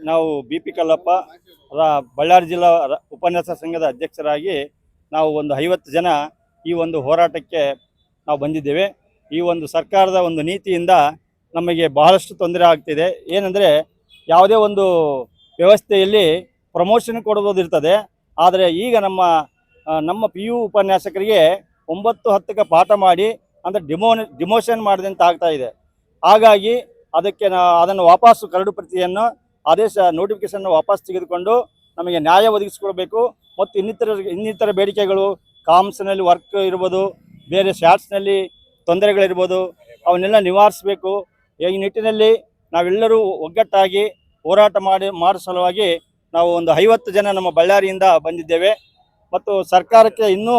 ನಾವು ಬಿ.ಪಿ. ಕಲ್ಲಪ್ಪ ಬಳ್ಳಾರಿ ಜಿಲ್ಲಾ ಉಪನ್ಯಾಸ ಸಂಘದ ಅಧ್ಯಕ್ಷರಾಗಿ ನಾವು ಒಂದು 50 ಜನ ಈ ಒಂದು ಹೋರಾಟಕ್ಕೆ ನಾವು ಬಂದಿದ್ದೇವೆ. ಈ ಒಂದು ಸರ್ಕಾರದ ಒಂದು ನೀತಿಯಿಂದ ನಮಗೆ ಬಹಳಷ್ಟು ತೊಂದರೆ ಆಗ್ತಿದೆ. ಏನಂದರೆ ಯಾವುದೇ ಒಂದು ವ್ಯವಸ್ಥೆಯಲ್ಲಿ ಪ್ರಮೋಷನ್ ಕೊಡೋದಿರ್ತದೆ, ಆದರೆ ಈಗ ನಮ್ಮ PU ಉಪನ್ಯಾಸಕರಿಗೆ 9-10ಕ್ಕೆ ಪಾಠ ಮಾಡಿ ಅಂದರೆ ಡಿಮೋಷನ್ ಮಾಡಿದಂತೆ ಆಗ್ತಾ ಇದೆ. ಹಾಗಾಗಿ ಅದಕ್ಕೆ ಅದನ್ನು ವಾಪಸ್ಸು ಕರಡು ಪ್ರತಿಯನ್ನು ಆದೇಶ ನೋಟಿಫಿಕೇಶನ್ ವಾಪಸ್ ತೆಗೆದುಕೊಂಡು ನಮಗೆ ನ್ಯಾಯ ಒದಗಿಸಿಕೊಡಬೇಕು. ಮತ್ತು ಇನ್ನಿತರ ಬೇಡಿಕೆಗಳು ಕಾಮ್ಸ್ನಲ್ಲಿ ವರ್ಕ್ ಇರ್ಬೋದು, ಬೇರೆ ಶಾಟ್ಸ್ನಲ್ಲಿ ತೊಂದರೆಗಳಿರ್ಬೋದು, ಅವನ್ನೆಲ್ಲ ನಿವಾರಿಸಬೇಕು. ಈ ನಿಟ್ಟಿನಲ್ಲಿ ನಾವೆಲ್ಲರೂ ಒಗ್ಗಟ್ಟಾಗಿ ಹೋರಾಟ ಮಾಡೋ ಸಲುವಾಗಿ ನಾವು ಒಂದು 50 ಜನ ನಮ್ಮ ಬಳ್ಳಾರಿಯಿಂದ ಬಂದಿದ್ದೇವೆ. ಮತ್ತು ಸರ್ಕಾರಕ್ಕೆ ಇನ್ನೂ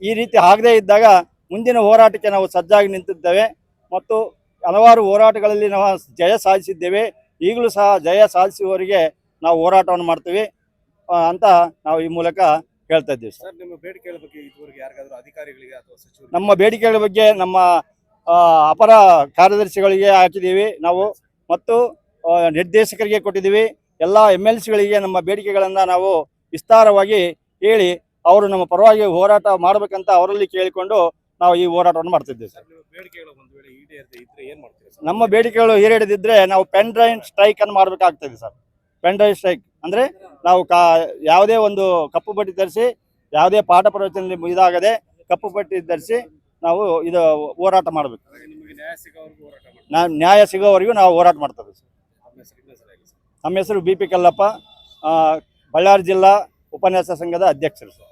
ಈ ರೀತಿ ಆಗದೇ ಇದ್ದಾಗ ಮುಂದಿನ ಹೋರಾಟಕ್ಕೆ ನಾವು ಸಜ್ಜಾಗಿ ನಿಂತಿದ್ದೇವೆ. ಮತ್ತು ಹಲವಾರು ಹೋರಾಟಗಳಲ್ಲಿ ನಾವು ಜಯ ಸಾಧಿಸಿದ್ದೇವೆ. ಈಗಲೂ ಸಹ ಜಯ ಸಾಧಿಸುವವರಿಗೆ ನಾವು ಹೋರಾಟವನ್ನು ಮಾಡ್ತೀವಿ ಅಂತ ನಾವು ಈ ಮೂಲಕ ಹೇಳ್ತಾ ಇದ್ದೀವಿ. ಸರ್, ನಿಮ್ಮ ಬೇಡಿಕೆಗಳ ಬಗ್ಗೆ ಇದುವರೆಗೆ ಯಾರಿಗಾದರೂ ಅಧಿಕಾರಿಗಳಿಗೆ ಅಥವಾ ಸಚಿವರಿಗೆ ನಮ್ಮ ಬೇಡಿಕೆಗಳ ಬಗ್ಗೆ ನಮ್ಮ ಅಪರ ಕಾರ್ಯದರ್ಶಿಗಳಿಗೆ ಹಾಕಿದ್ದೀವಿ ನಾವು, ಮತ್ತು ನಿರ್ದೇಶಕರಿಗೆ ಕೊಟ್ಟಿದ್ದೀವಿ. ಎಲ್ಲ MLCಗಳಿಗೆ ನಮ್ಮ ಬೇಡಿಕೆಗಳನ್ನು ನಾವು ವಿಸ್ತಾರವಾಗಿ ಹೇಳಿ ಅವರು ನಮ್ಮ ಪರವಾಗಿ ಹೋರಾಟ ಮಾಡಬೇಕಂತ ಅವರಲ್ಲಿ ಕೇಳಿಕೊಂಡು ನಾವು ಈ ಹೋರಾಟವನ್ನು ಮಾಡ್ತಿದ್ದೇವೆ. ಸರ್, ಬೇಡಿಕೆಗಳು ಒಂದು ವೇಳೆ ಈಡೇರದೆ ಇದ್ರೆ ಏನು ಮಾಡ್ತೀರಿ ಸರ್? ನಮ್ಮ ಬೇಡಿಕೆಗಳು ಈಡೇರದಿದ್ದರೆ ನಾವು ಪೆನ್ ಡ್ರೈವ್ ಸ್ಟ್ರೈಕ್ ಅನ್ನು ಮಾಡಬೇಕಾಗ್ತದೆ ಸರ್. ಪೆನ್ ಡ್ರೈವ್ ಸ್ಟ್ರೈಕ್ ಅಂದರೆ ನಾವು ಯಾವುದೇ ಒಂದು ಕಪ್ಪು ಪಟ್ಟಿ ಧರಿಸಿ, ಯಾವುದೇ ಪಾಠ ಪ್ರವಚನದಲ್ಲಿ ಇದಾಗದೆ ಕಪ್ಪು ಪಟ್ಟಿ ಧರಿಸಿ ನಾವು ಇದು ಹೋರಾಟ ಮಾಡಬೇಕು. ನಿಮಗೆ ನ್ಯಾಯ ಸಿಗೋವರೆಗೂ ನಾವು ಹೋರಾಟ ಮಾಡ್ತೇವೆ ಸರ್. ಸರ್, ನಮ್ಮ ಹೆಸರು B.P. ಕಲ್ಲಪ್ಪ, ಬಳ್ಳಾರಿ ಜಿಲ್ಲಾ ಉಪನ್ಯಾಸ ಸಂಘದ ಅಧ್ಯಕ್ಷರು ಸರ್.